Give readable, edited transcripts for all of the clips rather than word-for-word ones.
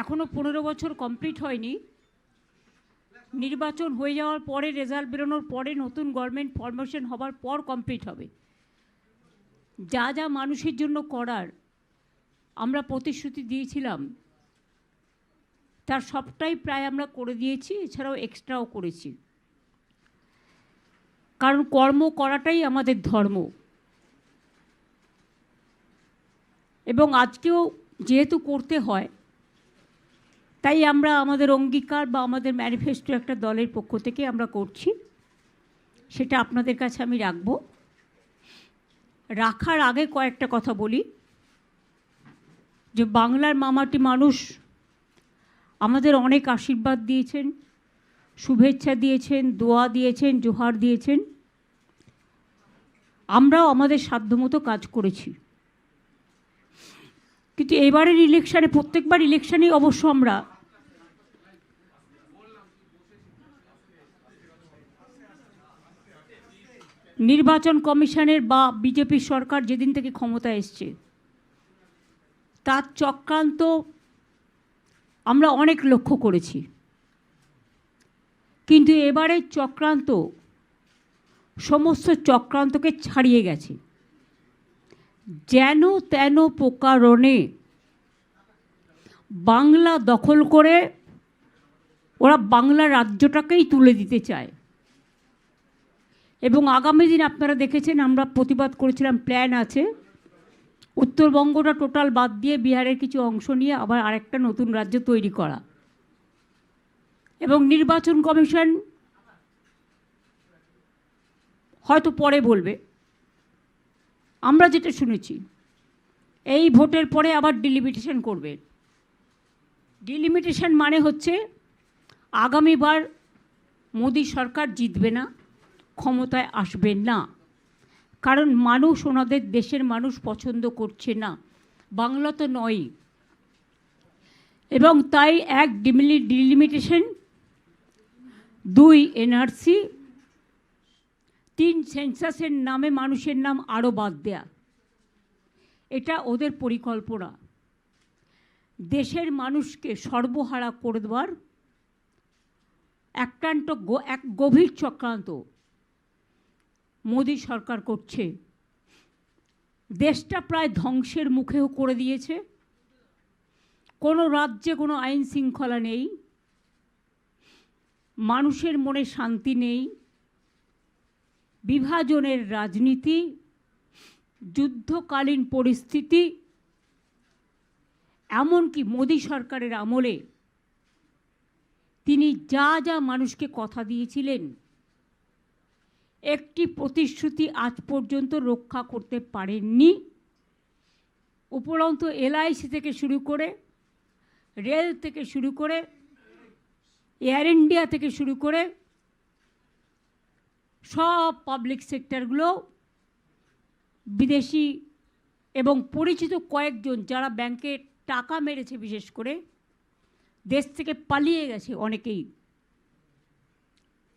এখনও 15 বছর কমপ্লিট হয়নি। নির্বাচন হয়ে যাওয়ার পরে, রেজাল্ট বেরোনোর পরে, নতুন গভর্নমেন্ট ফরমেশন হবার পর কমপ্লিট হবে। যা যা মানুষের জন্য করার আমরা প্রতিশ্রুতি দিয়েছিলাম তার সবটাই প্রায় আমরা করে দিয়েছি, এছাড়াও এক্সট্রাও করেছি। কারণ কর্ম করাটাই আমাদের ধর্ম। এবং আজকেও যেহেতু করতে হয়, তাই আমরা আমাদের অঙ্গীকার বা আমাদের ম্যানিফেস্টো একটা দলের পক্ষ থেকে আমরা করছি, সেটা আপনাদের কাছে আমি রাখব। রাখার আগে কয়েকটা কথা বলি যে বাংলার মামাটি মানুষ আমাদের অনেক আশীর্বাদ দিয়েছেন, শুভেচ্ছা দিয়েছেন, দোয়া দিয়েছেন, জোহার দিয়েছেন। আমরাও আমাদের সাধ্যমতো কাজ করেছি। কিন্তু এবারের ইলেকশানে, প্রত্যেকবার ইলেকশানেই অবশ্য আমরা নির্বাচন কমিশনের বা বিজেপি সরকার যেদিন থেকে ক্ষমতা এসছে তার চক্রান্ত আমরা অনেক লক্ষ্য করেছি। কিন্তু এবারের চক্রান্ত সমস্ত চক্রান্তকে ছাড়িয়ে গেছে। যেন তেন প্রকারণে বাংলা দখল করে ওরা বাংলা রাজ্যটাকেই তুলে দিতে চায়। এবং আগামী দিন আপনারা দেখেছেন আমরা প্রতিবাদ করেছিলাম, প্ল্যান আছে উত্তরবঙ্গটা টোটাল বাদ দিয়ে বিহারের কিছু অংশ নিয়ে আবার আরেকটা নতুন রাজ্য তৈরি করা। এবং নির্বাচন কমিশন হয়তো পরে বলবে, আমরা যেটা শুনেছি এই ভোটের পরে আবার ডিলিমিটেশন করবে। ডিলিমিটেশন মানে হচ্ছে আগামীবার মোদি সরকার জিতবে না, ক্ষমতায় আসবেন না, কারণ মানুষ, ওনাদের দেশের মানুষ পছন্দ করছে না, বাংলা তো নয়। এবং তাই 1 ডিলিমিটেশন, 2 এনআরসি, 3 সেন্সাসের নামে মানুষের নাম আরও বাদ দেয়া, এটা ওদের পরিকল্পনা। দেশের মানুষকে সর্বহারা করে দেওয়ার এক গভীর চক্রান্ত মোদি সরকার করছে। দেশটা প্রায় ধ্বংসের মুখেও করে দিয়েছে। কোনো রাজ্যে কোনো আইন শৃঙ্খলা নেই, মানুষের মনে শান্তি নেই, বিভাজনের রাজনীতি, যুদ্ধকালীন পরিস্থিতি। এমনকি মোদি সরকারের আমলে তিনি যা যা মানুষকে কথা দিয়েছিলেন একটি প্রতিশ্রুতি আজ পর্যন্ত রক্ষা করতে পারেননি। উপরন্তু এলআইসি থেকে শুরু করে, রেল থেকে শুরু করে, এয়ার ইন্ডিয়া থেকে শুরু করে সব পাবলিক সেক্টরগুলো বিদেশি এবং পরিচিত কয়েকজন যারা ব্যাংকে টাকা মেরেছে, বিশেষ করে দেশ থেকে পালিয়ে গেছে অনেকেই,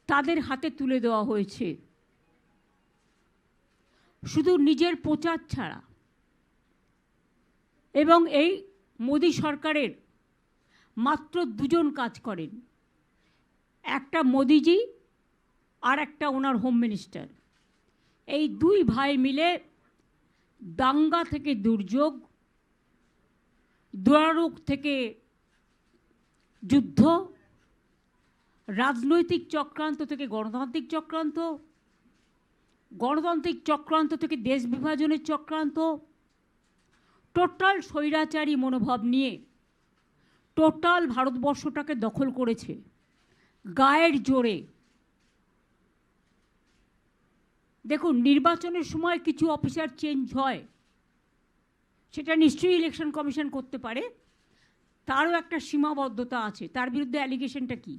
তাদের হাতে তুলে দেওয়া হয়েছে। শুধু নিজের প্রচার ছাড়া। এবং এই মোদি সরকারের মাত্র 2 জন কাজ করেন, একটা মোদিজি আর একটা ওনার হোম মিনিস্টার। এই 2 ভাই মিলে দাঙ্গা থেকে দুর্যোগ, দুরারোগ থেকে যুদ্ধ, রাজনৈতিক চক্রান্ত থেকে গণতান্ত্রিক চক্রান্ত, গণতান্ত্রিক চক্রান্ত থেকে দেশ বিভাজনের চক্রান্ত, টোটাল স্বৈরাচারী মনোভাব নিয়ে টোটাল ভারতবর্ষটাকে দখল করেছে গায়ের জোরে। দেখুন, নির্বাচনের সময় কিছু অফিসার চেঞ্জ হয়, সেটা নিশ্চয়ই ইলেকশন কমিশন করতে পারে, তারও একটা সীমাবদ্ধতা আছে। তার বিরুদ্ধে অ্যালিগেশনটা কি?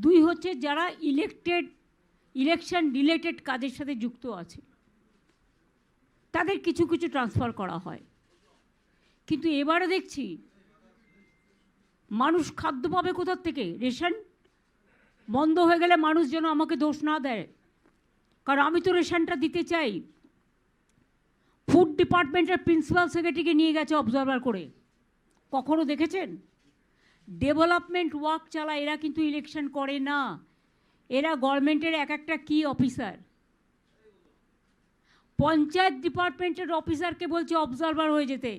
2 হচ্ছে যারা ইলেকশন রিলেটেড কাজের সাথে যুক্ত আছে, তাদের কিছু কিছু ট্রান্সফার করা হয়। কিন্তু এবারে দেখছি মানুষ খাদ্য পাবে কোথার থেকে? রেশন বন্ধ হয়ে গেলে মানুষ যেন আমাকে দোষ না দেয়, কারণ আমি তো রেশনটা দিতে চাই। ফুড ডিপার্টমেন্টের প্রিন্সিপাল সেক্রেটারিকে নিয়ে গেছে অবজারভার করে, কখনো দেখেছেন? ডেভেলপমেন্ট ওয়ার্ক চালায়, এরা কিন্তু ইলেকশন করে না। এরা গভর্নমেন্টের এক একটা কি অফিসার। পঞ্চায়েত ডিপার্টমেন্টের অফিসারকে বলছে অবজারভার হয়ে যেতে।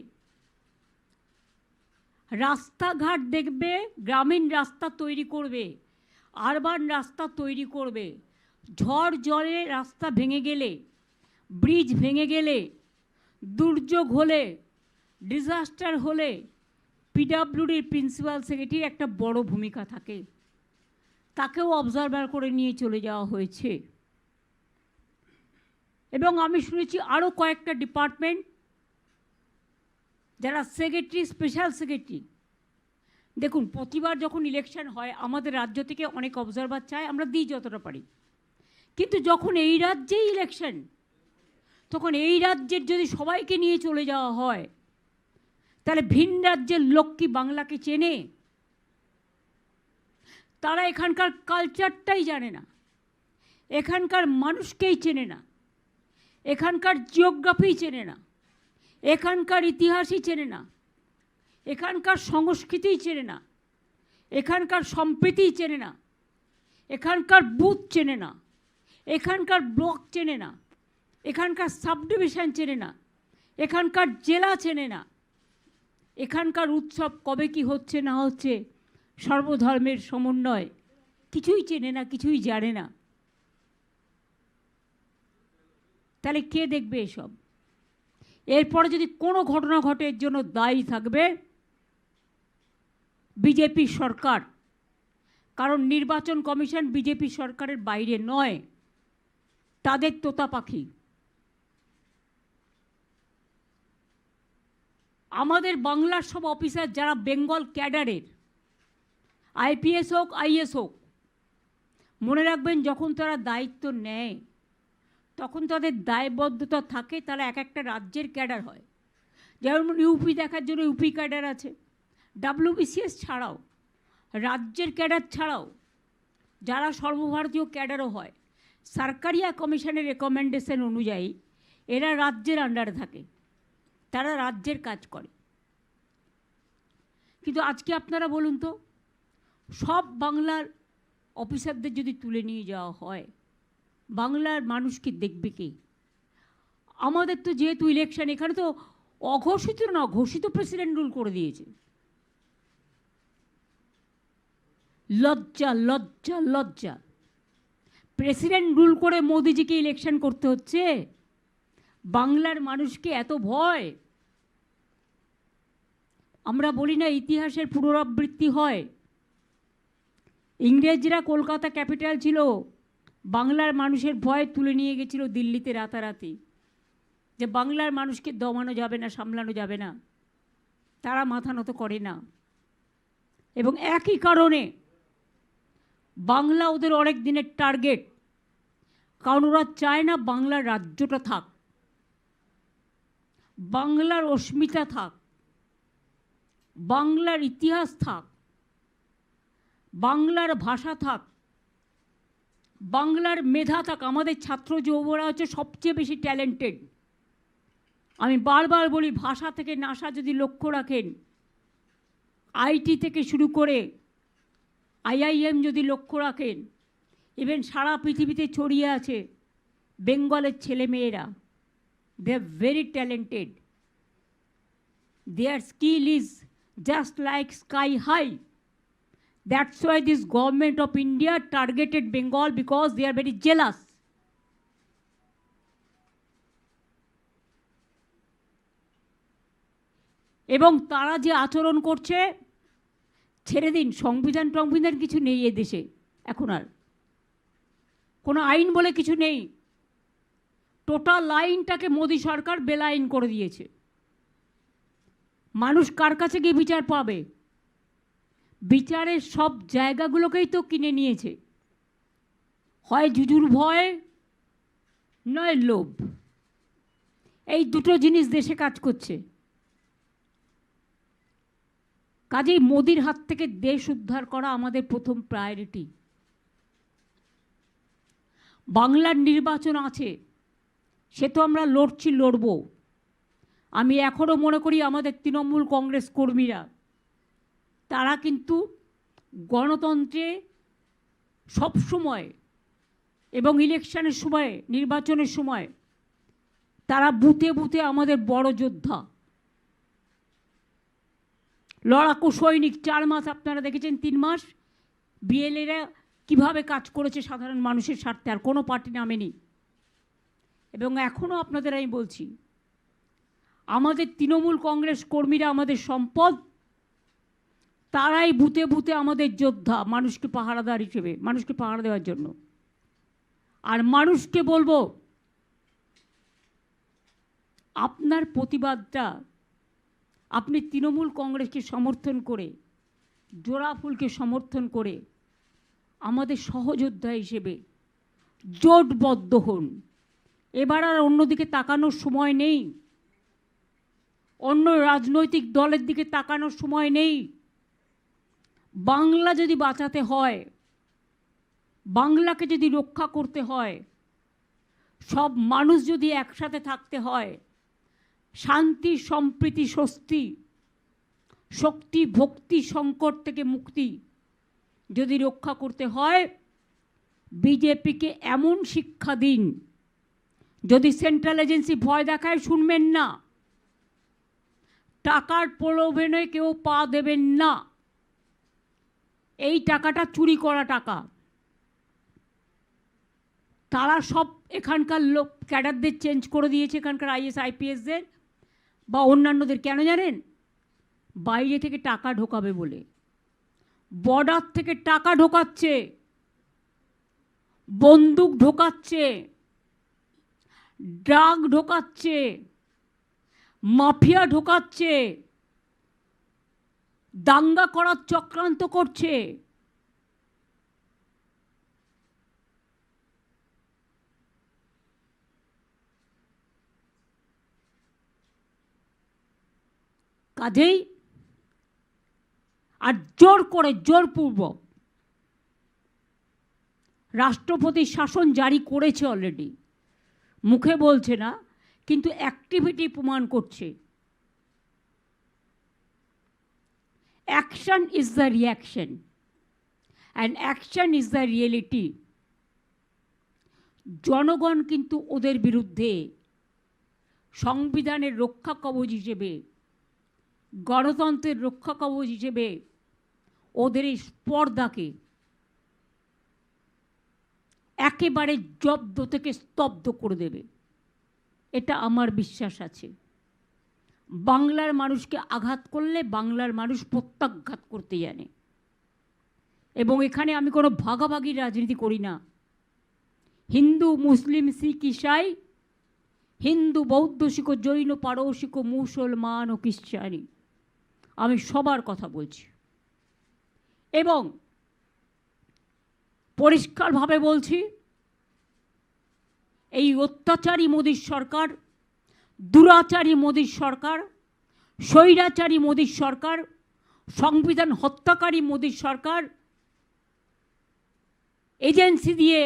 রাস্তাঘাট দেখবে, গ্রামীণ রাস্তা তৈরি করবে, আরবান রাস্তা তৈরি করবে। ঝড় জলে রাস্তা ভেঙে গেলে, ব্রিজ ভেঙে গেলে, দুর্যোগ হলে, ডিজাস্টার হলে পিডাব্লিউডির প্রিন্সিপাল সেক্রেটারির একটা বড় ভূমিকা থাকে। তাকেও অবজারভার করে নিয়ে চলে যাওয়া হয়েছে। এবং আমি শুনেছি আরও কয়েকটা ডিপার্টমেন্ট যারা সেক্রেটারি, স্পেশাল সেক্রেটারি, দেখুন প্রতিবার যখন ইলেকশন হয় আমাদের রাজ্য থেকে অনেক অবজারভার চায়, আমরা দিই যতটা পারি। কিন্তু যখন এই রাজ্যেই ইলেকশন, তখন এই রাজ্যের যদি সবাইকে নিয়ে চলে যাওয়া হয়, তাহলে ভিন রাজ্যের লোক কি বাংলাকে চেনে? তারা এখানকার কালচারটাই জানে না, এখানকার মানুষকেই চেনে না, এখানকার জিওগ্রাফি চেনে না, এখানকার ইতিহাসই চেনে না, এখানকার সংস্কৃতিই চেনে না, এখানকার সম্প্রীতিই চেনে না, এখানকার বুথ চেনে না, এখানকার ব্লক চেনে না, এখানকার সাব ডিভিশন চেনে না, এখানকার জেলা চেনে না, এখানকার উৎসব কবে কি হচ্ছে না হচ্ছে, সর্বধর্মের সমন্বয়, কিছুই চেনে না, কিছুই জানে না। তাহলে কে দেখবে এসব? এরপরে যদি কোনো ঘটনা ঘটে এর জন্য দায়ী থাকবে বিজেপি সরকার। কারণ নির্বাচন কমিশন বিজেপি সরকারের বাইরে নয়, তাদের তোতা পাখি। আমাদের বাংলার সব অফিসার যারা বেঙ্গল ক্যাডারের, আইপিএস হোক আইএস হোক, মনে রাখবেন যখন তারা দায়িত্ব নেয় তখন তাদের দায়বদ্ধতা থাকে, তারা এক একটা রাজ্যের ক্যাডার হয়। যেমন ইউপি দেখার জন্য ইউপি ক্যাডার আছে, ডাব্লিউবিসিএস ছাড়াও, রাজ্যের ক্যাডার ছাড়াও যারা সর্বভারতীয় ক্যাডারও হয়, সরকারিয়া কমিশনের রেকমেন্ডেশন অনুযায়ী এরা রাজ্যের আন্ডারে থাকে, তারা রাজ্যের কাজ করে। কিন্তু আজকে আপনারা বলুন তো, সব বাংলার অফিসারদের যদি তুলে নিয়ে যাওয়া হয়, বাংলার মানুষকে দেখবে কে? আমাদের তো যেহেতু ইলেকশন, এখানে তো অঘোষিত না, ঘোষিত প্রেসিডেন্ট রুল করে দিয়েছে। লজ্জা লজ্জা লজ্জা! প্রেসিডেন্ট রুল করে মোদিজিকে ইলেকশন করতে হচ্ছে। বাংলার মানুষকে এত ভয়! আমরা বলি না ইতিহাসের পুনরাবৃত্তি হয়। ইংরেজরা কলকাতা ক্যাপিটাল ছিল, বাংলার মানুষের ভয় তুলে নিয়ে গেছিল দিল্লিতে রাতারাতি, যে বাংলার মানুষকে দমানো যাবে না, সামলানো যাবে না। তারা মাথা নত করে না। এবং একই কারণে বাংলা ওদের অনেক দিনের টার্গেট, কারণ ওরা চায় না বাংলার রাজ্যটা থাক, বাংলার অস্মিতা থাক, বাংলার ইতিহাস থাক, বাংলার ভাষা থাক, বাংলার মেধা থাক। আমাদের ছাত্র যুবরা হচ্ছে সবচেয়ে বেশি ট্যালেন্টেড। আমি বারবার বলি, ভাষা থেকে নাসা যদি লক্ষ্য রাখেন, আইটি থেকে শুরু করে আইআইএম যদি লক্ষ্য রাখেন, ইভেন সারা পৃথিবীতে ছড়িয়ে আছে বেঙ্গলের ছেলে মেয়েরা। They are very talented, their skill is just like sky high. That's why this government of India targeted Bengal, because they are very jealous. এবং তারা যে আচরণ করছে, ছেড়ে দিন, সংবিধান টংবিধান কিছু নেই এ দেশে এখন, আর কোনো আইন বলে কিছু নেই। টোটাল আইনটাকে মোদি সরকার বেলাইন করে দিয়েছে। মানুষ কার কাছে গিয়ে বিচার পাবে? বিচারের সব জায়গাগুলোকেই তো কিনে নিয়েছে, হয় জুজুর ভয় নয় লোভ। এই দুটো জিনিস দেশে কাজ করছে। কাজেই মোদির হাত থেকে দেশ উদ্ধার করা আমাদের প্রথম প্রায়োরিটি। বাংলার নির্বাচন আছে, সে তো আমরা লড়ছি, লড়ব। আমি এখনও মনে করি আমাদের তৃণমূল কংগ্রেস কর্মীরা তারা কিন্তু গণতন্ত্রে সবসময় এবং ইলেকশনের সময়, নির্বাচনের সময় তারা বুথে বুথে আমাদের বড় যোদ্ধা, লড়াকু সৈনিক। 4 মাস আপনারা দেখেছেন, 3 মাস বিএলএরা কীভাবে কাজ করেছে সাধারণ মানুষের স্বার্থে, আর কোনো পার্টি নামেনি। এবং এখনও আপনাদের আমি বলছি, আমাদের তৃণমূল কংগ্রেস কর্মীরা আমাদের সম্পদ, তারাই বুথে বুথে আমাদের যোদ্ধা, মানুষকে পাহারাদার হিসেবে, মানুষকে পাহারা দেওয়ার জন্য। আর মানুষকে বলবো, আপনার প্রতিবাদটা আপনি তৃণমূল কংগ্রেসকে সমর্থন করে, জোড়া ফুলকে সমর্থন করে আমাদের সহযোদ্ধা হিসেবে জোটবদ্ধ হন। এবার আর অন্যদিকে তাকানোর সময় নেই, অন্য রাজনৈতিক দলের দিকে তাকানোর সময় নেই। বাংলা যদি বাঁচাতে হয়, বাংলাকে যদি রক্ষা করতে হয়, সব মানুষ যদি একসাথে থাকতে হয়, শান্তি, সম্প্রীতি, স্বস্তি, শক্তি, ভক্তি, সংকট থেকে মুক্তি যদি রক্ষা করতে হয়, বিজেপিকে এমন শিক্ষা দিন, যদি সেন্ট্রাল এজেন্সি ভয় দেখায় শুনবেন না, টাকার প্রলোভনে কেউ পা দেবেন না। এই টাকাটা চুরি করা টাকা। তারা সব এখানকার লোক ক্যাডারদের চেঞ্জ করে দিয়েছে, এখানকার আইএস আইপিএসদের বা অন্যান্যদের। কেন জানেন? বাইরে থেকে টাকা ঢোকাবে বলে। বর্ডার থেকে টাকা ঢোকাচ্ছে, বন্দুক ঢোকাচ্ছে, ড্রাগ ঢোকাচ্ছে, মাফিয়া ঢোকাচ্ছে, দাঙ্গা করার চক্রান্ত করছে। কাজেই আর জোর করে, জোরপূর্বক রাষ্ট্রপতি শাসন জারি করেছে অলরেডি, মুখে বলছে না, কিন্তু অ্যাক্টিভিটি প্রমাণ করছে। Action is the reaction and action is the reality. জনগণ কিন্তু ওদের বিরুদ্ধে সংবিধানের রক্ষা কবচ হিসেবে, গণতন্ত্রের রক্ষা কবচ হিসেবে ওদের এই স্পর্ধাকে একেবারে জব্দ থেকে স্তব্ধ করে দেবে, এটা আমার বিশ্বাস আছে। বাংলার মানুষকে আঘাত করলে বাংলার মানুষ প্রত্যাঘাত করতে জানে। এবং এখানে আমি কোনো ভাগাভাগির রাজনীতি করি না। হিন্দু, মুসলিম, শিখ, ইসাই, হিন্দু, বৌদ্ধ, শিখ, জৈন, পারসিক, মুসলমান ও খ্রিস্টানি, আমি সবার কথা বলছি। এবং পরিষ্কারভাবে বলছি, এই অত্যাচারী মোদির সরকার, দুরাচারী মোদির সরকার, স্বৈরাচারী মোদির সরকার, সংবিধান হত্যাকারী মোদির সরকার, এজেন্সি দিয়ে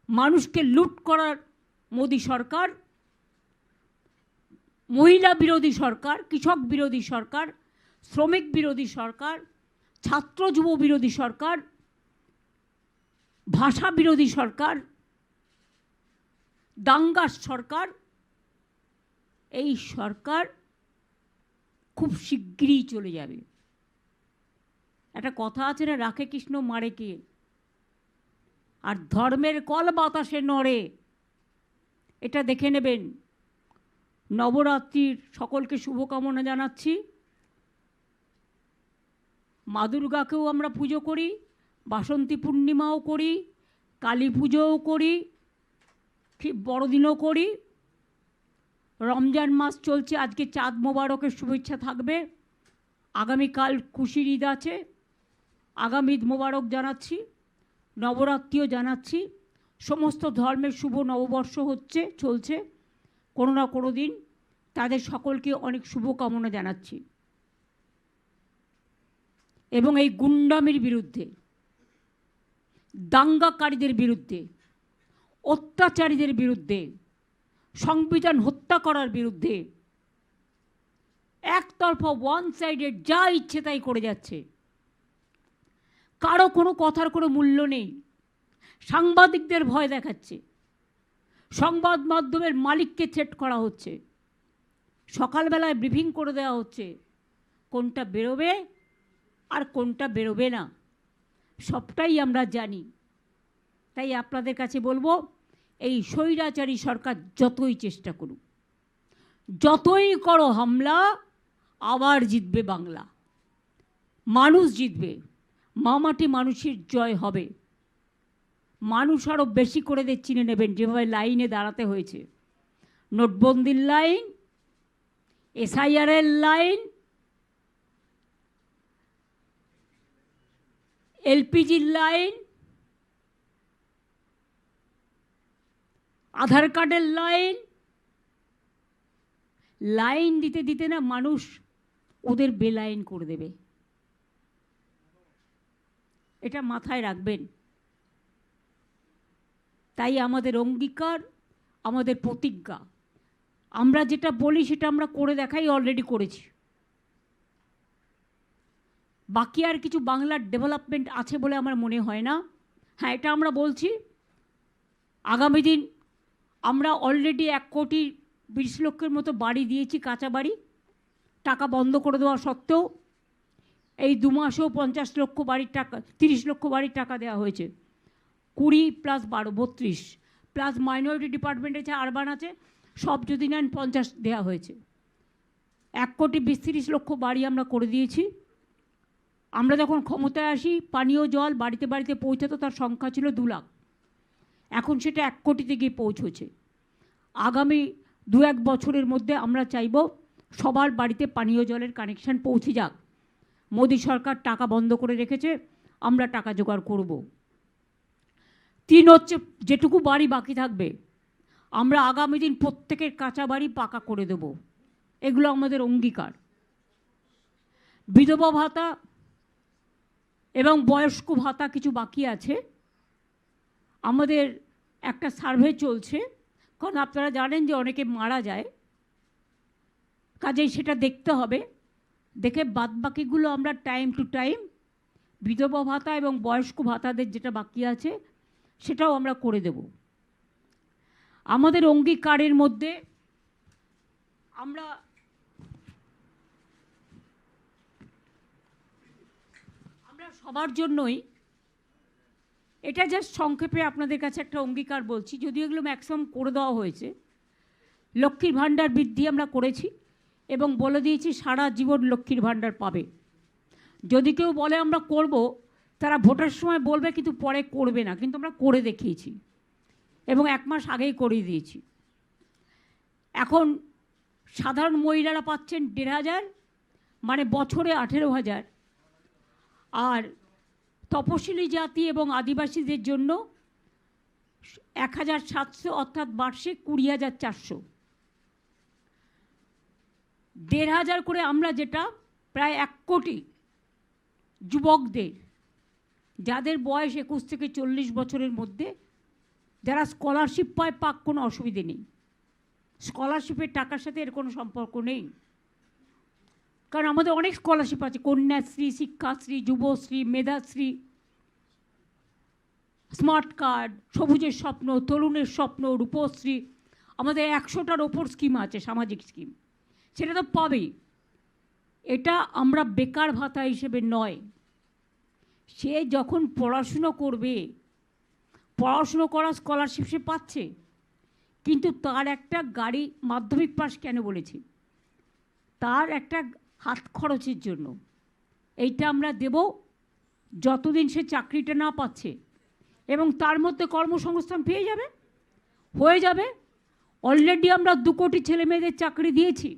মানুষকে লুট করার মোদি সরকার, মহিলা বিরোধী সরকার, কৃষক বিরোধী সরকার, শ্রমিক বিরোধী সরকার, ছাত্র যুব বিরোধী সরকার, ভাষা বিরোধী সরকার, দাঙ্গার সরকার, এই সরকার খুব শিগগিরই চলে যাবে। একটা কথা আছে না, রাখে কৃষ্ণ মারে কে, আর ধর্মের কল বাতাসে নড়ে, এটা দেখে নেবেন। নবরাত্রির সকলকে শুভকামনা জানাচ্ছি। মা দুর্গাকেও আমরা পুজো করি, বাসন্তী পূর্ণিমাও করি, কালী পুজোও করি, ঠিক বড়দিনও করি। রমজান মাস চলছে, আজকে চাঁদ মোবারকের শুভেচ্ছা থাকবে। আগামীকাল খুশির ঈদ আছে, আগামী ঈদ মোবারক জানাচ্ছি, নবরাত্রিও জানাচ্ছি। সমস্ত ধর্মের শুভ নববর্ষ হচ্ছে, চলছে কোনো না কোনো দিন, তাদের সকলকে অনেক শুভকামনা জানাচ্ছি। এবং এই গুন্ডামির বিরুদ্ধে, দাঙ্গাকারীদের বিরুদ্ধে, অত্যাচারীদের বিরুদ্ধে, সংবিধান হত্যা করার বিরুদ্ধে, একতরফা ওয়ান সাইডেড যা ইচ্ছে তাই করে যাচ্ছে, কারো কোনো কথার কোনো মূল্য নেই। সাংবাদিকদের ভয় দেখাচ্ছে, সংবাদ মাধ্যমের মালিককে থ্রেট করা হচ্ছে, সকালবেলায় ব্রিফিং করে দেওয়া হচ্ছে কোনটা বেরোবে আর কোনটা বেরোবে না, সবটাই আমরা জানি। তাই আপনাদের কাছে বলবো, এই স্বৈরাচারী সরকার যতই চেষ্টা করুক, যতই করো হামলা, আবার জিতবে বাংলা, মানুষ জিতবে, মামাটি মানুষের জয় হবে। মানুষ আরও বেশি করে চিনে নেবেন, যেভাবে লাইনে দাঁড়াতে হয়েছে। নোটবন্দির লাইন, এসআইআরের লাইন, এলপিজির লাইন, আধার কার্ডের লাইন, লাইন দিতে দিতে না মানুষ ওদের বেলাইন করে দেবে, এটা মাথায় রাখবেন। তাই আমাদের অঙ্গীকার, আমাদের প্রতিজ্ঞা, আমরা যেটা বলি সেটা আমরা করে দেখাই, অলরেডি করেছি। বাকি আর কিছু বাংলার ডেভেলপমেন্ট আছে বলে আমার মনে হয় না। হ্যাঁ, এটা আমরা বলছি, আগামী দিন আমরা অলরেডি 1,20,00,000 মতো বাড়ি দিয়েছি, কাঁচা বাড়ি। টাকা বন্ধ করে দেওয়া সত্ত্বেও এই 2 মাসেও 50 লক্ষ বাড়ির টাকা, 30 লক্ষ বাড়ির টাকা দেওয়া হয়েছে। 20 + 12 32 প্লাস মাইনরিটি ডিপার্টমেন্ট আছে, আরবান আছে, সব যদি নেন 50 দেওয়া হয়েছে। 1,20,30,00,000 বাড়ি আমরা করে দিয়েছি। আমরা যখন ক্ষমতায় আসি, পানীয় জল বাড়িতে বাড়িতে পৌঁছাতো, তার সংখ্যা ছিল 2 লাখ, এখন সেটা 1 কোটিতে গিয়ে পৌঁছেছে। আগামী 2-1 বছরের মধ্যে আমরা চাইব সবার বাড়িতে পানীয় জলের কানেকশান পৌঁছে যাক। মোদী সরকার টাকা বন্ধ করে রেখেছে, আমরা টাকা জোগাড় করব। 3 হচ্ছে, যেটুকু বাড়ি বাকি থাকবে আমরা আগামী দিন প্রত্যেকের কাঁচা বাড়ি পাকা করে দেব, এগুলো আমাদের অঙ্গীকার। বিধবা ভাতা এবং বয়স্ক ভাতা কিছু বাকি আছে, আমাদের একটা সার্ভে চলছে, কারণ আপনারা জানেন যে অনেকে মারা যায়, কাজেই সেটা দেখতে হবে। দেখে বাদবাকিগুলো আমরা টাইম টু টাইম বিধবা ভাতা এবং বয়স্ক ভাতাদের যেটা বাকি আছে সেটাও আমরা করে দেব। আমাদের অঙ্গীকারের মধ্যে আমরা সবার জন্যই, এটা জাস্ট সংক্ষেপে আপনাদের কাছে একটা অঙ্গীকার বলছি, যদিও এগুলো ম্যাক্সিমাম করে দেওয়া হয়েছে। লক্ষ্মীর ভাণ্ডার বৃদ্ধি আমরা করেছি এবং বলে দিয়েছি সারা জীবন লক্ষ্মীর ভাণ্ডার পাবে। যদি কেউ বলে আমরা করব, তারা ভোটের সময় বলবে কিন্তু পরে করবে না, কিন্তু আমরা করে দেখিয়েছি এবং 1 মাস আগেই করিয়ে দিয়েছি। এখন সাধারণ মহিলারা পাচ্ছেন 1,500, মানে বছরে 18,000, আর তপশিলি জাতি এবং আদিবাসীদের জন্য 1,700, অর্থাৎ বার্ষিক 20,400। 1,500 করে আমরা, যেটা প্রায় 1 কোটি যুবকদের, যাদের বয়স 21 থেকে 40 বছরের মধ্যে, যারা স্কলারশিপ পায়, পাক, কোনো অসুবিধে নেই। স্কলারশিপের টাকার সাথে এর কোনো সম্পর্ক নেই, কারণ আমাদের অনেক স্কলারশিপ আছে, কন্যাশ্রী, শিক্ষাশ্রী, যুবশ্রী, মেধাশ্রী, স্মার্ট কার্ড, সবুজের স্বপ্ন, তরুণের স্বপ্ন, রূপশ্রী, আমাদের 100টার ওপর স্কিম আছে, সামাজিক স্কিম, সেটা তো পাবেই। এটা আমরা বেকার ভাতা হিসেবে নয়, সে যখন পড়াশুনো করবে, পড়াশুনো করা স্কলারশিপ সে পাচ্ছে, কিন্তু তার একটা গাড়ি, মাধ্যমিক পাস কেন বলেছি, তার একটা হাত খরচের জন্য এইটা আমরা দেব যতদিন সে চাকরিটা না পাচ্ছে, এবং তার মধ্যে কর্মসংস্থান পেয়ে যাবে, হয়ে যাবে। অলরেডি আমরা 2 কোটি ছেলে মেয়েদের চাকরি দিয়েছি,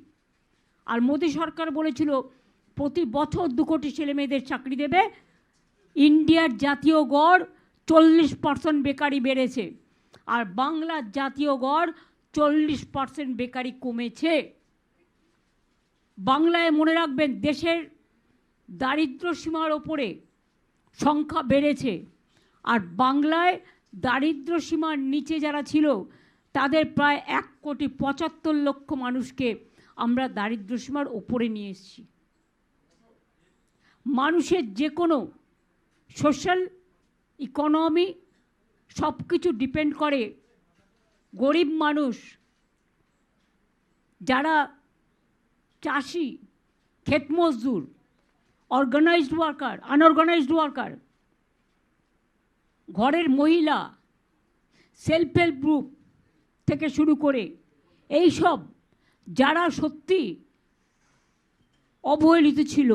আর মোদী সরকার বলেছিল প্রতি বছর 2 কোটি ছেলে মেয়েদের চাকরি দেবে। ইন্ডিয়ার জাতীয় গড় 40% বেকারি বেড়েছে, আর বাংলার জাতীয় গড় 40% বেকারি কমেছে। বাংলায় মনে রাখবেন, দেশের দারিদ্র সীমার ওপরে সংখ্যা বেড়েছে, আর বাংলায় দারিদ্র সীমার নিচে যারা ছিল তাদের প্রায় 1,75,00,000 মানুষকে আমরা দারিদ্র সীমার ওপরে নিয়ে এসেছি। মানুষের যে কোনো সোশ্যাল ইকোনমি সব কিছু ডিপেন্ড করে গরিব মানুষ, যারা চাষি, ক্ষেত মজদুর, অর্গানাইজড ওয়ার্কার, আনঅর্গানাইজড ওয়ার্কার, ঘরের মহিলা, সেলফ হেল্প গ্রুপ থেকে শুরু করে এই সব যারা সত্যি অবহেলিত ছিল,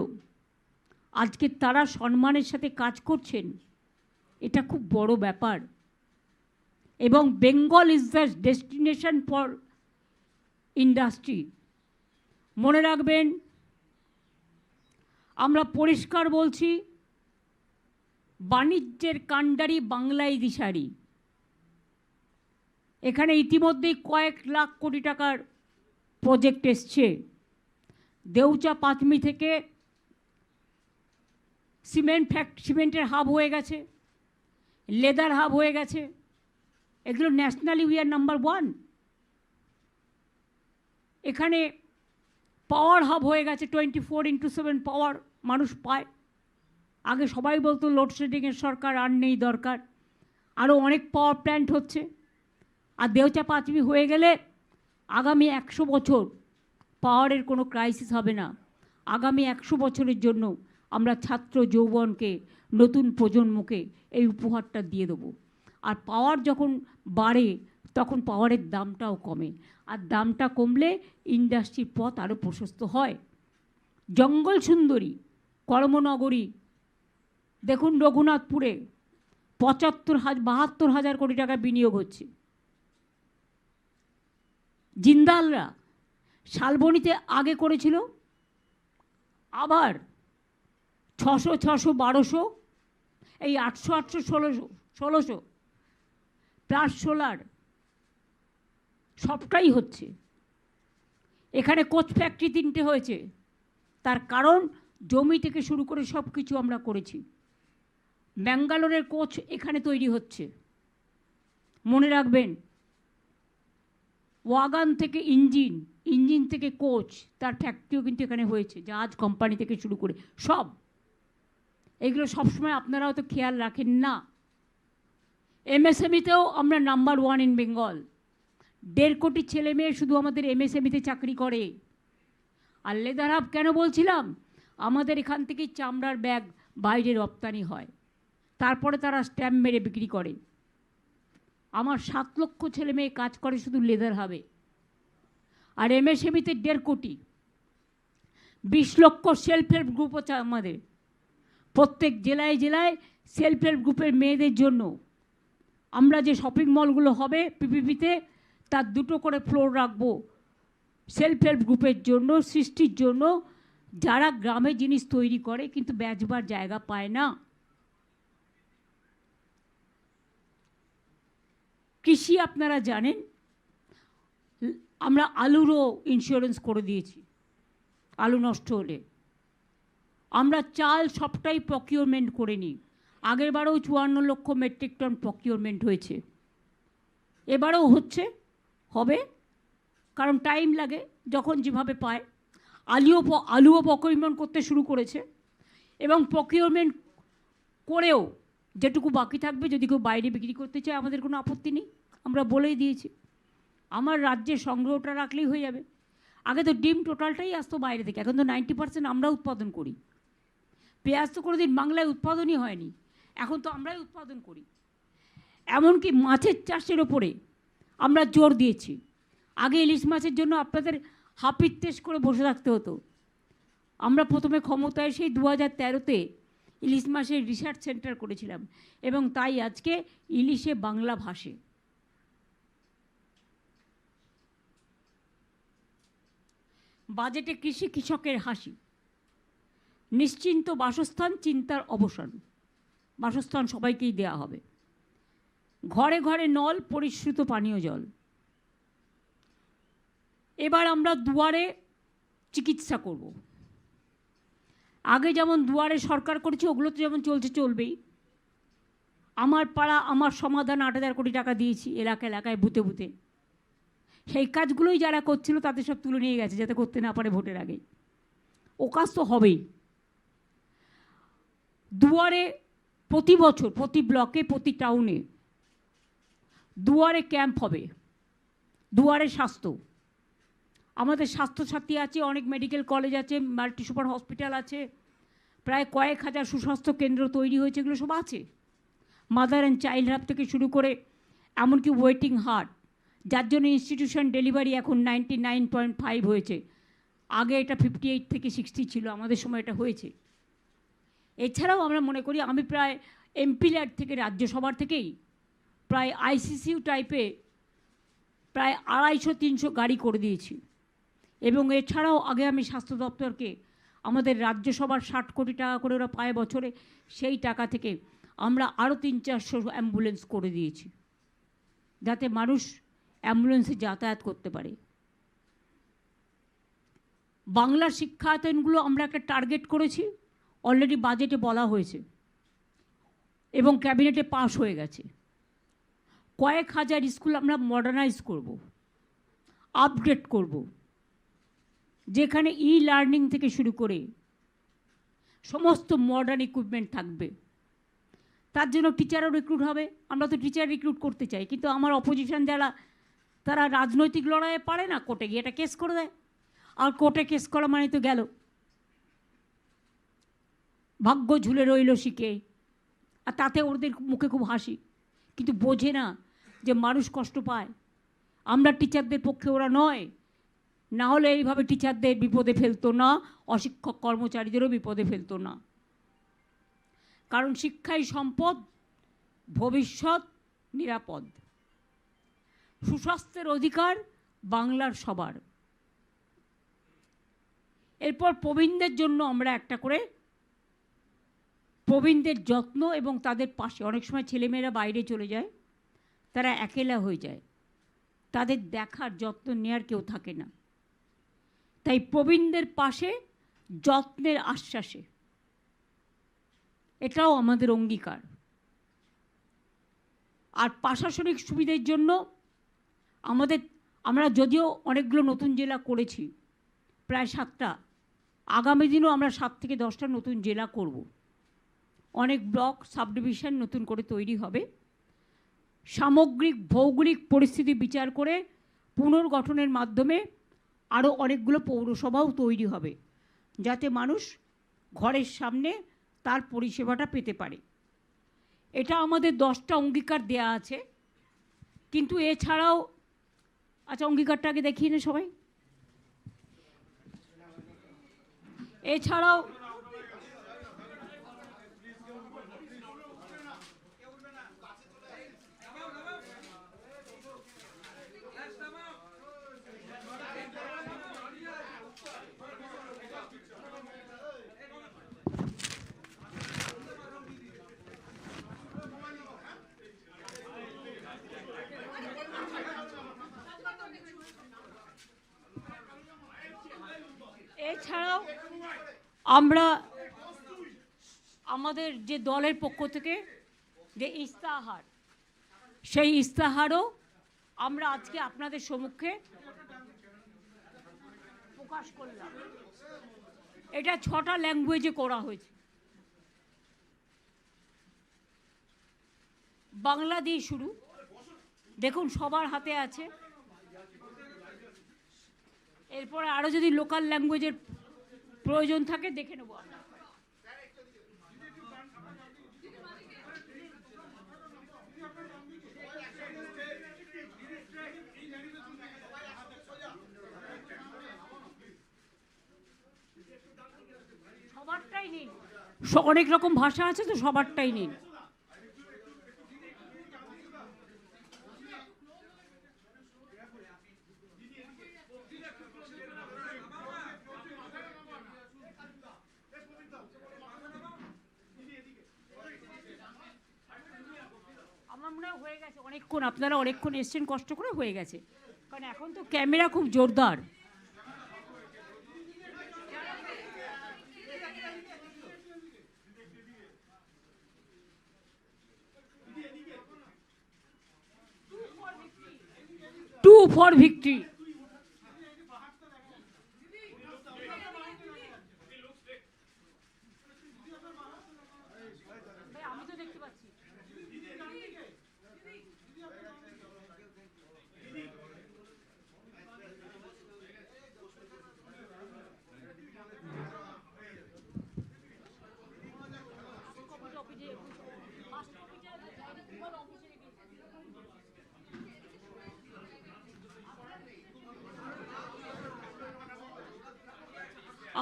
আজকে তারা সম্মানের সাথে কাজ করছেন। এটা খুব বড় ব্যাপার। এবং Bengal is the destination for industry. মনে রাখবেন, আমরা পরিষ্কার বলছি, বাণিজ্যের কাণ্ডারি বাংলায় দিশারি। এখানে ইতিমধ্যেই কয়েক লাখ কোটি টাকার প্রজেক্ট এসছে। দেউচা পাঁচমি থেকে সিমেন্টের হাব হয়ে গেছে, লেদার হাব হয়ে গেছে। এগুলো ন্যাশনালি উই আর নাম্বার 1। এখানে পাওয়ার হাব হয়ে গেছে, 24x7 পাওয়ার মানুষ পায়। আগে সবাই বলতো লোডশেডিংয়ের সরকার, আর নেই দরকার। আরও অনেক পাওয়ার প্ল্যান্ট হচ্ছে। আর দেউচা পাঁচমি হয়ে গেলে আগামী 100 বছর পাওয়ারের কোনো ক্রাইসিস হবে না। আগামী 100 বছরের জন্য আমরা ছাত্র যৌবনকে, নতুন প্রজন্মকে এই উপহারটা দিয়ে দেবো। আর পাওয়ার যখন বাড়ে তখন পাওয়ারের দামটাও কমে, আর দামটা কমলে ইন্ডাস্ট্রির পথ আরও প্রশস্ত হয়। জঙ্গল সুন্দরী, কর্মনগরী, দেখুন রঘুনাথপুরে 72,000 কোটি টাকা বিনিয়োগ হচ্ছে। জিন্দালরা শালবনীতে আগে করেছিল, আবার 600, 1200, এই 800, 1600 প্লাস সোলার সবটাই হচ্ছে। এখানে কোচ ফ্যাক্টরি 3টে হয়েছে, তার কারণ জমি থেকে শুরু করে সব কিছু আমরা করেছি। ব্যাঙ্গালোরের কোচ এখানে তৈরি হচ্ছে। মনে রাখবেন, ওয়াগান থেকে ইঞ্জিন থেকে কোচ, তার ফ্যাক্টরিও কিন্তু এখানে হয়েছে। জাহাজ কোম্পানি থেকে শুরু করে সব। এগুলো সবসময় আপনারাও তো খেয়াল রাখেন না। এমএসএমইতেও আমরা নাম্বার 1 ইন বেঙ্গল। 1.5 কোটি ছেলে মেয়ে শুধু আমাদের এমএসএমইতে চাকরি করে। আর লেদার হাব কেন বলছিলাম, আমাদের এখান থেকেই চামড়ার ব্যাগ বাইরে রপ্তানি হয়, তারপরে তারা স্ট্যাম্প মেরে বিক্রি করে। আমার 7 লক্ষ ছেলে মেয়ে কাজ করে শুধু লেদার হাবে। আর এমএসএমইতে 1.5 কোটি, 20 লক্ষ সেলফ হেল্প গ্রুপ আছে আমাদের। প্রত্যেক জেলায় জেলায় সেলফ হেল্প গ্রুপের মেয়েদের জন্য আমরা যে শপিং মলগুলো হবে পিপিপিতে, তার 2টো করে ফ্লোর রাখবো সেলফ হেল্প গ্রুপের জন্য, সৃষ্টির জন্য, যারা গ্রামে জিনিস তৈরি করে কিন্তু বেচবার জায়গা পায় না। কৃষি আপনারা জানেন, আমরা আলুরও ইন্স্যুরেন্স করে দিয়েছি। আলু নষ্ট হলে আমরা চাল সবটাই প্রকিউরমেন্ট করে নিই। আগেরবারেও 54 লক্ষ মেট্রিক টন প্রকিউরমেন্ট হয়েছে, এবারেও হবে, কারণ টাইম লাগে, যখন যেভাবে পায়। আলুও প্রকিউরমেন্ট করতে শুরু করেছে, এবং প্রকিউরমেন্ট করেও যেটুকু বাকি থাকবে, যদি কেউ বাইরে বিক্রি করতে চায় আমাদের কোনো আপত্তি নেই, আমরা বলেই দিয়েছি। আমার রাজ্যে সংগ্রহটা রাখলেই হয়ে যাবে। আগে তো ডিম টোটালটাই আসতো বাইরে থেকে, এখন তো 90% আমরা উৎপাদন করি। পেঁয়াজ তো কোনোদিন বাংলায় উৎপাদনই হয়নি, এখন তো আমরাই উৎপাদন করি। এমনকি মাছের চাষের ওপরে আমরা জোর দিয়েছি। আগে ইলিশ মাছের জন্য আপনাদের হাপিত্তেশ করে বসে থাকতে হতো। আমরা প্রথমে ক্ষমতায় সেই 2013-তে ইলিশ মাছের রিসার্চ সেন্টার করেছিলাম, এবং তাই আজকে ইলিশে বাংলা ভাষে। বাজেটে কৃষি কৃষকের হাসি, নিশ্চিন্ত বাসস্থান, চিন্তার অবসান। বাসস্থান সবাইকেই দেয়া হবে। ঘরে ঘরে নল, পরিশ্রুত পানীয় জল। এবার আমরা দুয়ারে চিকিৎসা করব। আগে যেমন দুয়ারে সরকার করেছে, ওগুলো তো যেমন চলছে চলবেই। আমার পাড়া আমার সমাধান 8,000 কোটি টাকা দিয়েছি এলাকায় বুথে বুথে। সেই কাজগুলোই যারা করছিল তাদের সব তুলে নিয়ে গেছে, যাতে করতে না পারে ভোটের আগে। ও কাজ তো হবেই। দুয়ারে প্রতি বছর প্রতি ব্লকে প্রতি টাউনে দুয়ারে ক্যাম্প হবে, দুয়ারে স্বাস্থ্য। আমাদের স্বাস্থ্যসাথী আছে, অনেক মেডিকেল কলেজ আছে, মাল্টি সুপার হসপিটাল আছে, প্রায় কয়েক হাজার সুস্বাস্থ্য কেন্দ্র তৈরি হয়েছে, এগুলো সব আছে। মাদার অ্যান্ড চাইল্ড হাব থেকে শুরু করে এমনকি ওয়েটিং হার্ট, যার জন্য ইনস্টিটিউশন ডেলিভারি এখন 99.5 হয়েছে। আগে এটা 58 থেকে 60 ছিল, আমাদের সময় এটা হয়েছে। এছাড়াও আমরা মনে করি, আমি প্রায় এমপি ল্যাড থেকে রাজ্যসভার থেকেই প্রায় আইসিসিউ টাইপে প্রায় 250-300 গাড়ি করে দিয়েছি। এবং এছাড়াও আগে আমি স্বাস্থ্য দপ্তরকে আমাদের রাজ্যসভার 60 কোটি টাকা করে ওরা পায় বছরে, সেই টাকা থেকে আমরা আরও 300-400 অ্যাম্বুলেন্স করে দিয়েছি, যাতে মানুষ অ্যাম্বুলেন্সে যাতায়াত করতে পারে। বাংলার শিক্ষায়তনগুলো আমরা একটা টার্গেট করেছি, অলরেডি বাজেটে বলা হয়েছে এবং ক্যাবিনেটে পাস হয়ে গেছে। কয়েক হাজার স্কুল আমরা মডার্নাইজ করব, আপডেট করব, যেখানে ই লার্নিং থেকে শুরু করে সমস্ত মডার্ন ইকুইপমেন্ট থাকবে। তার জন্য টিচারও রিক্রুট হবে। আমরা তো টিচার রিক্রুট করতে চাই, কিন্তু আমার অপোজিশন যারা, তারা রাজনৈতিক লড়াইয়ে পারে না, কোর্টে গিয়ে এটা কেস করে দেয়। আর কোর্টে কেস করা মানে তো গেল, ভাগ্য ঝুলে রইল শিখে। আর তাতে ওদের মুখে খুব হাসি, কিন্তু বোঝে না যে মানুষ কষ্ট পায়। আমরা টিচারদের পক্ষে ওরা নয়, না হলে এইভাবে টিচারদের বিপদে ফেলতো না, অশিক্ষক কর্মচারীদেরও বিপদে ফেলতো না। কারণ শিক্ষাই সম্পদ, ভবিষ্যৎ নিরাপদ। সুস্বাস্থ্যের অধিকার বাংলার সবার। এরপর প্রবীণদের জন্য আমরা একটা করে প্রবীণদের যত্ন এবং তাদের পাশে, অনেক সময় ছেলেমেয়েরা বাইরে চলে যায়, তারা একেলা হয়ে যায়, তাদের দেখার যত্ন নেওয়ার কেউ থাকে না। তাই প্রবীণদের পাশে যত্নের আশ্বাসে, এটাও আমাদের অঙ্গীকার। আর প্রশাসনিক সুবিধার জন্য আমরা যদিও অনেকগুলো নতুন জেলা করেছি, প্রায় 7টা, আগামী দিনও আমরা 7 থেকে 10টা নতুন জেলা করব। অনেক ব্লক সাব ডিভিশন নতুন করে তৈরি হবে। সামগ্রিক ভৌগোলিক পরিস্থিতি বিচার করে পুনর্গঠনের মাধ্যমে আরও অনেকগুলো পৌরসভাও তৈরি হবে, যাতে মানুষ ঘরের সামনে তার পরিষেবাটা পেতে পারে। এটা আমাদের 10টা অঙ্গীকার দেয়া আছে। কিন্তু এছাড়াও, আচ্ছা অঙ্গীকারটা আগে দেখিয়ে নে সবাই। এছাড়াও আমরা আমাদের যে দলের পক্ষ থেকে যে ইস্তাহার, সেই ইস্তাহারও আমরা আজকে আপনাদের সম্মুখে প্রকাশ করলাম। এটা 6টা ল্যাঙ্গুয়েজে করা হয়েছে। বাংলা দিয়ে শুরু, দেখুন সবার হাতে আছে। এরপরে আরও যদি লোকাল ল্যাঙ্গুয়েজের প্রয়োজন থাকে দেখে নেব আমরা। সবারটাই নিন, অনেক রকম ভাষা আছে তো, সবারটাই নিন। আমার মনে হয় হয়ে গেছে অনেকক্ষণ, আপনারা অনেকক্ষণ এসছেন কষ্ট করে, হয়ে গেছে। কারণ এখন তো ক্যামেরা খুব জোরদার। To for victory. আমি তো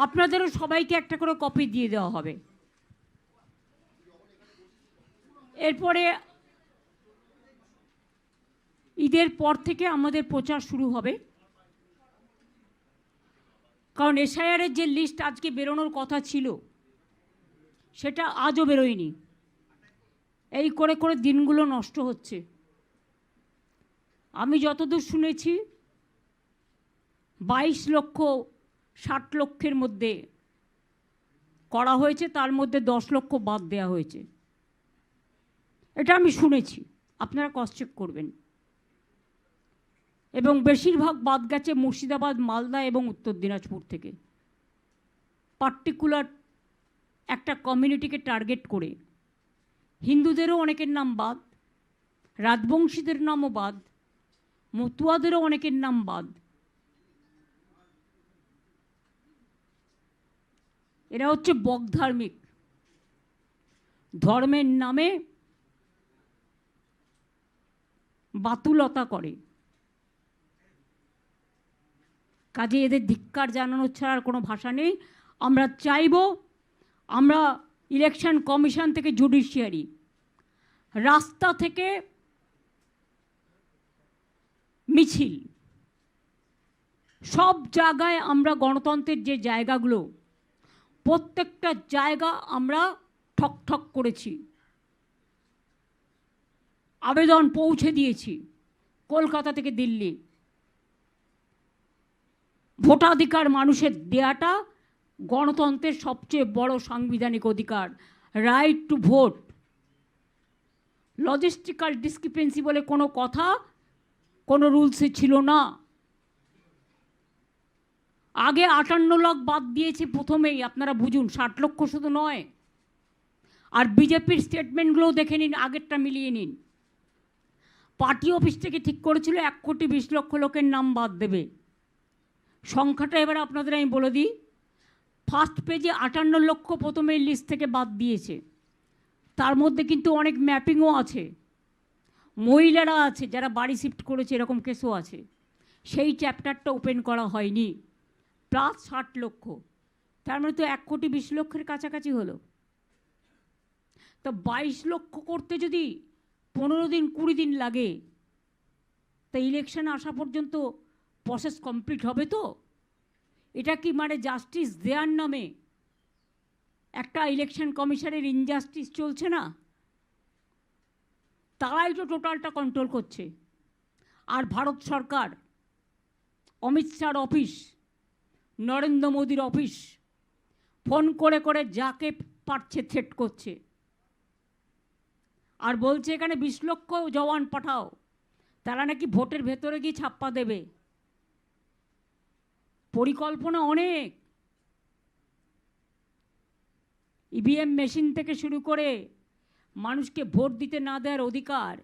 আপনাদেরও সবাইকে একটা করে কপি দিয়ে দেওয়া হবে। এরপরে ঈদের পর থেকে আমাদের প্রচার শুরু হবে, কারণ এসআইআরের যে লিস্ট আজকে বেরোনোর কথা ছিল সেটা আজও বেরোয়নি। এই করে করে দিনগুলো নষ্ট হচ্ছে। আমি যতদূর শুনেছি 22,60,00,000 লক্ষের মধ্যে করা হয়েছে, তার মধ্যে 10 লক্ষ বাদ দেওয়া হয়েছে। এটা আমি শুনেছি, আপনারা ক্রস চেক করবেন। এবং বেশিরভাগ বাদ গেছে মুর্শিদাবাদ, মালদা এবং উত্তর দিনাজপুর থেকে, পার্টিকুলার একটা কমিউনিটিকে টার্গেট করে। হিন্দুদেরও অনেকের নাম বাদ, রাজবংশীদের নামও বাদ, মতুয়াদেরও অনেকের নাম বাদ। এরা হচ্ছে বকধার্মিক, ধর্মের নামে বাতুলতা করে। কাজে এদের ধিক্কার জানানোর ছাড়া আর কোনো ভাষা নেই। আমরা চাইব আমরা ইলেকশন কমিশন থেকে জুডিশিয়ারি, রাস্তা থেকে মিছিল, সব জায়গায় আমরা গণতন্ত্রের যে জায়গাগুলো, প্রত্যেকটা জায়গা আমরা ঠক ঠক করেছি, আবেদন পৌঁছে দিয়েছি কলকাতা থেকে দিল্লি। ভোটাধিকার মানুষের দেয়াটা গণতন্ত্রের সবচেয়ে বড় সাংবিধানিক অধিকার, right to vote. Logistical discrepancy বলে কোনো কথা কোনো রুলসে ছিল না। আগে 58 লাখ বাদ দিয়েছে প্রথমেই, আপনারা বুঝুন, 60 লক্ষ শুধু নয়। আর বিজেপির স্টেটমেন্টগুলোও দেখে নিন, আগেরটা মিলিয়ে নিন। পার্টি অফিস থেকে ঠিক করেছিল 1,20,00,000 লোকের নাম বাদ দেবে। সংখ্যাটা এবার আপনাদের আমি বলে দিই। ফার্স্ট পেজে 58 লক্ষ প্রথমে লিস্ট থেকে বাদ দিয়েছে, তার মধ্যে কিন্তু অনেক ম্যাপিংও আছে, মহিলারা আছে যারা বাড়ি শিফট করেছে, এরকম কেসও আছে। সেই চ্যাপ্টারটা ওপেন করা হয়নি। প্লাস 60 লক্ষ, তার মানে তো 1,20,00,000 কাছাকাছি হলো। তো 22 লক্ষ করতে যদি 15 দিন 20 দিন লাগে, তা ইলেকশন আসা পর্যন্ত প্রসেস কমপ্লিট হবে তো? এটা কি মানে জাস্টিস দেওয়ার নামে একটা ইলেকশন কমিশনের ইনজাস্টিস চলছে না? তারাই তো টোটালটা কন্ট্রোল করছে। আর ভারত সরকার, অমিত শাহর অফিস, নরেন্দ্র মোদীর অফিস ফোন করে করে যাকে পারছে থ্রেট করছে, আর বলছে এখানে 20 লক্ষ জওয়ান পাঠাও, তারা নাকি ভোটের ভেতরে গিয়ে ছাপ্পা দেবে। পরিকল্পনা অনেক। ইভিএম মেশিন থেকে শুরু করে মানুষকে ভোট দিতে না দেওয়ার অধিকার,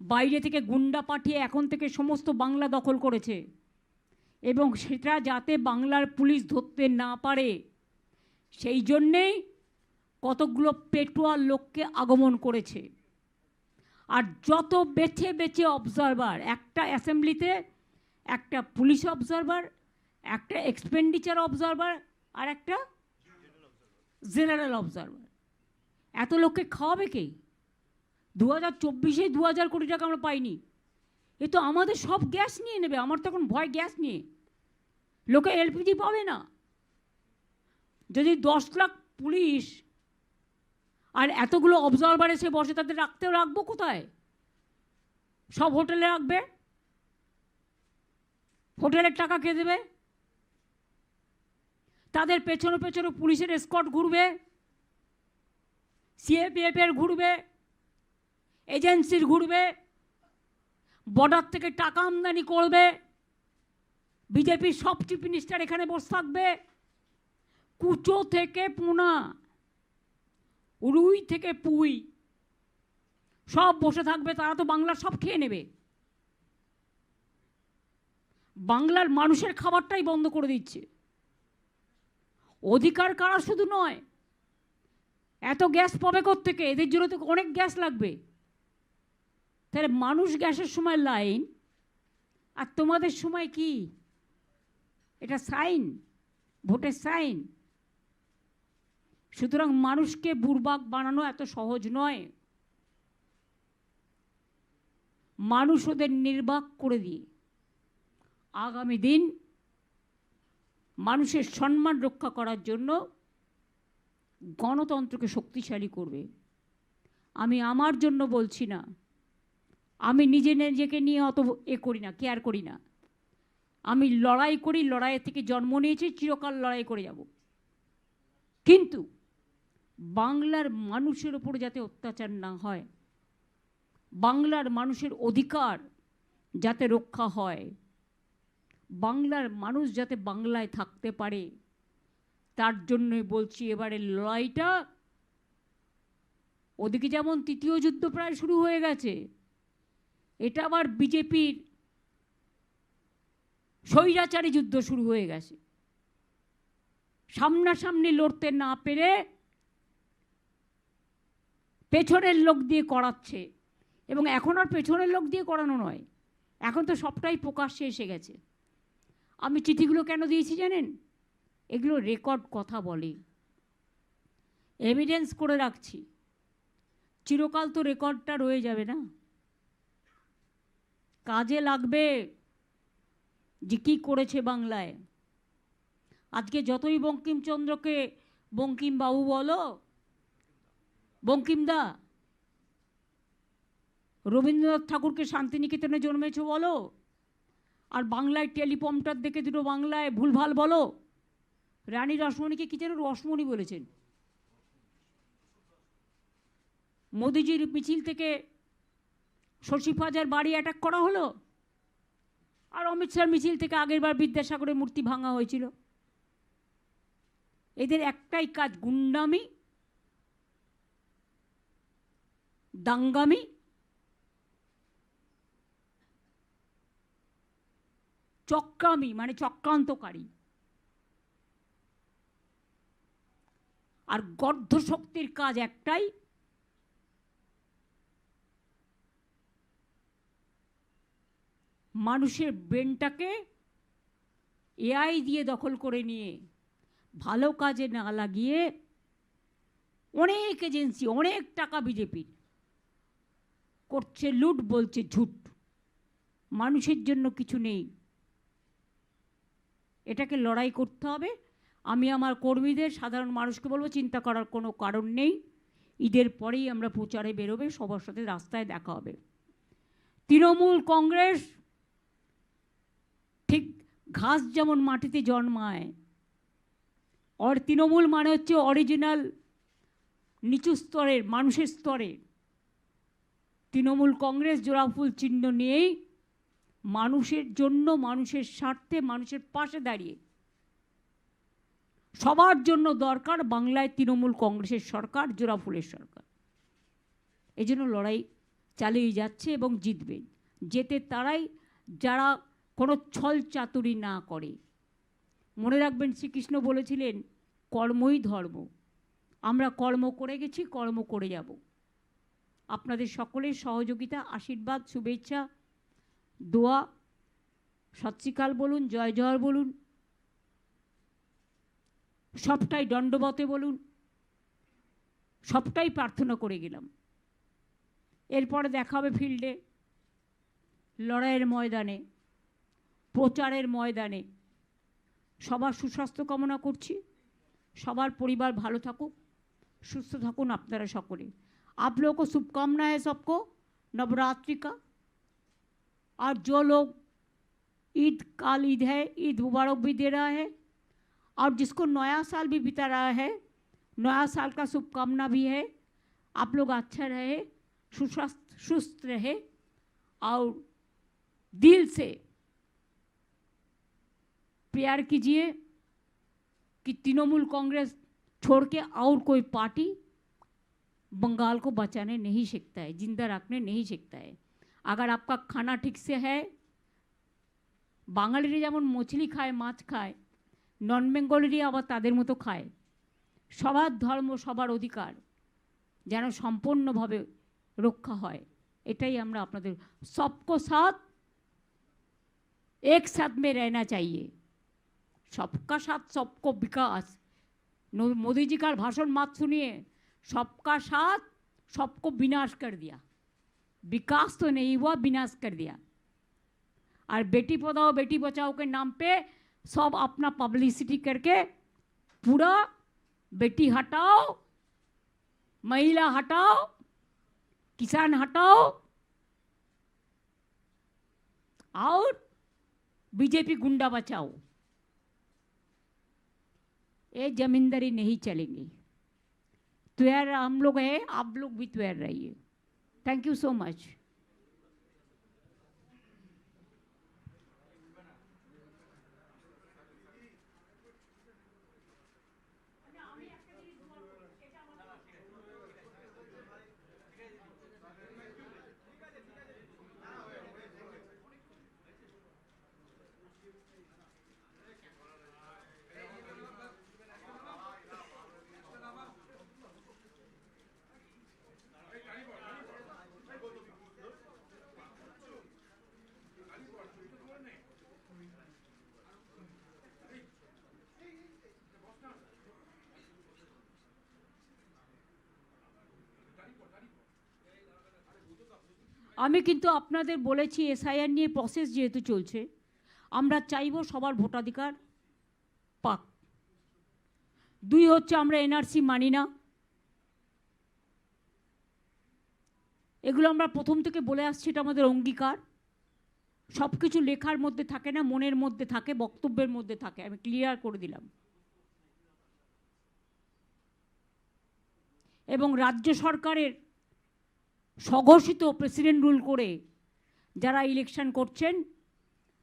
বাইরে থেকে গুন্ডা পাঠিয়ে এখন থেকে সমস্ত বাংলা দখল করেছে, এবং সেটা যাতে বাংলার পুলিশ ধরতে না পারে সেই জন্যেই কতগুলো পেটুয়া লোককে আগমন করেছে। আর যত বেছে বেছে অবজারভার, একটা অ্যাসেম্বলিতে একটা পুলিশ অবজারভার, একটা এক্সপেন্ডিচার অবজারভার, আর একটা জেনারেল অবজারভার, এত লোককে খাওয়াবে কে? 2024-এ 2,000 কোটি টাকা আমরা পাইনি। এ তো আমাদের সব গ্যাস নিয়ে নেবে। আমার তো এখন ভয় গ্যাস নিয়ে, লোকে এলপিজি পাবে না। যদি 10 লাখ পুলিশ আর এতগুলো অবজারভার এসে বসে, তাদের রাখবো কোথায়? সব হোটেলে রাখবে। হোটেলের টাকা কে দেবে? তাদের পেছনে পেছনে পুলিশের এসকর্ট ঘুরবে, সিএপিএফের ঘুরবে, এজেন্সির ঘুরবে, বর্ডার থেকে টাকা আমদানি করবে। বিজেপির সব চিফ মিনিস্টার এখানে বসে থাকবে। কুচো থেকে পোনা, রুই থেকে পুই, সব বসে থাকবে, তারা তো বাংলার সব খেয়ে নেবে। বাংলার মানুষের খাবারটাই বন্ধ করে দিচ্ছে। অধিকার কারা শুধু নয়, এত গ্যাস পাবে কোত্থেকে? এদের জন্য তো অনেক গ্যাস লাগবে। তাহলে মানুষ গ্যাসের সময় লাইন, আর তোমাদের সময় কি? এটা সাইন, ভোটের সাইন। সুতরাং মানুষকে বুড়বাক বানানো এত সহজ নয়। মানুষ ওদের নির্বাক করে দিয়ে আগামী দিন মানুষের সম্মান রক্ষা করার জন্য গণতন্ত্রকে শক্তিশালী করবে। আমি আমার জন্য বলছি না, আমি নিজেকে নিয়ে অত করি না, কেয়ার করি না। আমি লড়াই করি, লড়াইয়ের থেকে জন্ম নিয়েছি, চিরকাল লড়াই করে যাব। কিন্তু বাংলার মানুষের ওপর যাতে অত্যাচার না হয়, বাংলার মানুষের অধিকার যাতে রক্ষা হয়, বাংলার মানুষ যাতে বাংলায় থাকতে পারে, তার জন্যই বলছি এবারের লড়াইটা। ওদিকে যেমন তৃতীয় যুদ্ধ প্রায় শুরু হয়ে গেছে, এটা আবার বিজেপির স্বৈরাচারী যুদ্ধ শুরু হয়ে গেছে। সামনাসামনি লড়তে না পেরে পেছনের লোক দিয়ে করাচ্ছে। এবং এখন আর পেছনের লোক দিয়ে করানো নয়, এখন তো সবটাই প্রকাশ্যে এসে গেছে। আমি চিঠিগুলো কেন দিয়েছি জানেন? এগুলো রেকর্ড কথা বলে, এভিডেন্স করে রাখছি। চিরকাল তো রেকর্ডটা রয়ে যাবে না, কাজে লাগবে যে কী করেছে বাংলায়। আজকে যতই বঙ্কিমচন্দ্রকে বঙ্কিমবাবু বলো, বঙ্কিমদা, রবীন্দ্রনাথ ঠাকুরকে শান্তিনিকেতনে জন্মেছ বলো, আর বাংলায় টেলিপম্পটার দেখে দুটো বাংলায় ভুলভাল বলো। রানী রসমণিকে কি যেন রসমণি বলেছেন। মোদিজির মিছিল থেকে শশী ফাজার বাড়ি অ্যাটাক করা হলো, আর অমিত শাহর মিছিল থেকে আগেরবার বিদ্যাসাগরের মূর্তি ভাঙা হয়েছিল। এদের একটাই কাজ, গুন্ডামি, দাঙ্গামি, চক্রামি, মানে চক্রান্তকারী। আর গর্ধ শক্তির কাজ একটাই, মানুষের ব্রেনটাকে এআই দিয়ে দখল করে নিয়ে ভালো কাজে না লাগিয়ে অনেক এজেন্সি, অনেক টাকা বিজেপির করছে লুট, বলছে ঝুট, মানুষের জন্য কিছু নেই। এটাকে লড়াই করতে হবে। আমি আমার কর্মীদের, সাধারণ মানুষকে বলবো, চিন্তা করার কোনো কারণ নেই। ঈদের পরেই আমরা প্রচারে বেরোবে, সবার সাথে রাস্তায় দেখা হবে। তৃণমূল কংগ্রেস ঠিক ঘাস যেমন মাটিতে জন্মায়, আর তৃণমূল মানে হচ্ছে অরিজিনাল নিচু স্তরের মানুষের স্তরে। তৃণমূল কংগ্রেস জোড়াফুল চিহ্ন নিয়েই মানুষের জন্য, মানুষের স্বার্থে, মানুষের পাশে দাঁড়িয়ে সবার জন্য দরকার বাংলায় তৃণমূল কংগ্রেসের সরকার, জোড়াফুলের সরকার। এই জন্য লড়াই চালিয়ে যাচ্ছে এবং জিতবে। যেতে তারাই যারা কোনো ছল চাতুরি না করে। মনে রাখবেন, শ্রীকৃষ্ণ বলেছিলেন কর্মই ধর্ম। আমরা কর্ম করে গেছি, কর্ম করে যাব। আপনাদের সকলের সহযোগিতা, আশীর্বাদ, শুভেচ্ছা, দোয়া, সৎ শ্রীকাল বলুন, জয় জয় বলুন, সবটাই দণ্ডবতে বলুন, সবটাই প্রার্থনা করে গেলাম। এরপরে দেখা হবে ফিল্ডে, লড়াইয়ের ময়দানে, প্রচারের ময়দানে। সবার সুস্বাস্থ্য কামনা করছি, সবার পরিবার ভালো থাকুক, সুস্থ থাকুন আপনারা সকলে। आप लोगों को शुभकामना है सबको नवरात्रि का। और जो लोग ईद, काल ईद है, ईद मुबारक भी दे रहा है, और जिसको नया साल भी बिता रहा है, नया साल का शुभकामना भी है। आप लोग अच्छा रहे, सुस्त रहे, और दिल से प्यार कीजिए कि तृणमूल कांग्रेस छोड़ के और कोई पार्टी बंगाल को बचाने नहीं सीखता है, जिंदा रखने नहीं सीखता है। अगर आपका खाना ठीक से है, বাঙালিরা যেমন মছলি খায়, মাছ খায়, নন বেঙ্গলিরা আবার তাদের মতো খায়। সবার ধর্ম, সবার অধিকার যেন সম্পূর্ণভাবে রক্ষা হয়, এটাই আমরা আপনাদের। सबको साथ एक साथ में रहना चाहिए, सबका साथ सबको विकास। मोदी जी का भाषण मत सुनिए, सबका साथ सबको विनाश कर दिया, विकास तो नहीं हुआ, विनाश कर दिया। और बेटी पढ़ाओ बेटी बचाओ के नाम पे सब अपना पब्लिसिटी करके पूरा बेटी हटाओ, महिला हटाओ, किसान हटाओ और बीजेपी गुंडा बचाओ। ये जमींदारी नहीं चलेंगी। तैयार हम लोग हैं, आप लोग भी तैयार रहिए। Thank you so much. আমি কিন্তু আপনাদের বলেছি এসআইআর নিয়ে প্রসেস যেহেতু চলছে, আমরা চাইব সবার ভোটাধিকার পাক। 2 হচ্ছে আমরা এনআরসি মানি না, এগুলো আমরা প্রথম থেকে বলে আসছি, এটা আমাদের অঙ্গীকার। সব কিছু লেখার মধ্যে থাকে না, মনের মধ্যে থাকে, বক্তব্যের মধ্যে থাকে, আমি ক্লিয়ার করে দিলাম। এবং রাজ্য সরকারের স্বঘোষিত প্রেসিডেন্ট রুল করে যারা ইলেকশন করছেন,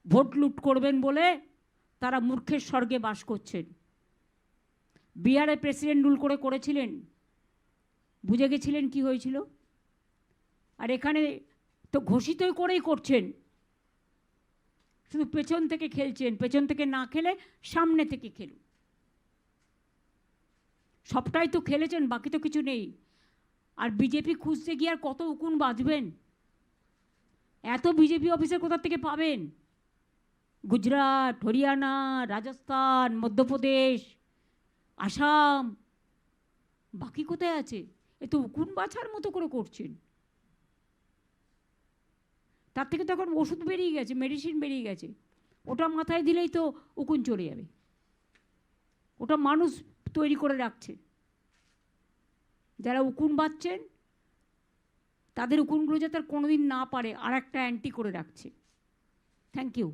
ভোট লুট করবেন বলে তারা মূর্খের স্বর্গে বাস করছেন। বিহারে প্রেসিডেন্ট রুল করে করেছিলেন, বুঝে গেছিলেন কি হয়েছিল। আর এখানে তো ঘোষিতই করেই করছেন, শুধু পেছন থেকে খেলছেন। পেছন থেকে না খেলে সামনে থেকে খেলুন। সবটাই তো খেলেছেন, বাকি তো কিছু নেই। আর বিজেপি খুঁজতে গিয়ে আর কত উকুন বাজবেন? এত বিজেপি অফিসার কোথা থেকে পাবেন? গুজরাট, হরিয়ানা, রাজস্থান, মধ্যপ্রদেশ, আসাম, বাকি কোথায় আছে? এ তো উকুন বাছার মতো করে করছেন। তার থেকে তো এখন ওষুধ বেরিয়ে গেছে, মেডিসিন বেরিয়ে গেছে, ওটা মাথায় দিলেই তো উকুন চলে যাবে। ওটা মানুষ তৈরি করে রাখছে। যারা উকুন বাঁচছেন তাদের উকুনগুলো যাতে আর কোনোদিন না পারে, আর একটা অ্যান্টি করে রাখছে। Thank you.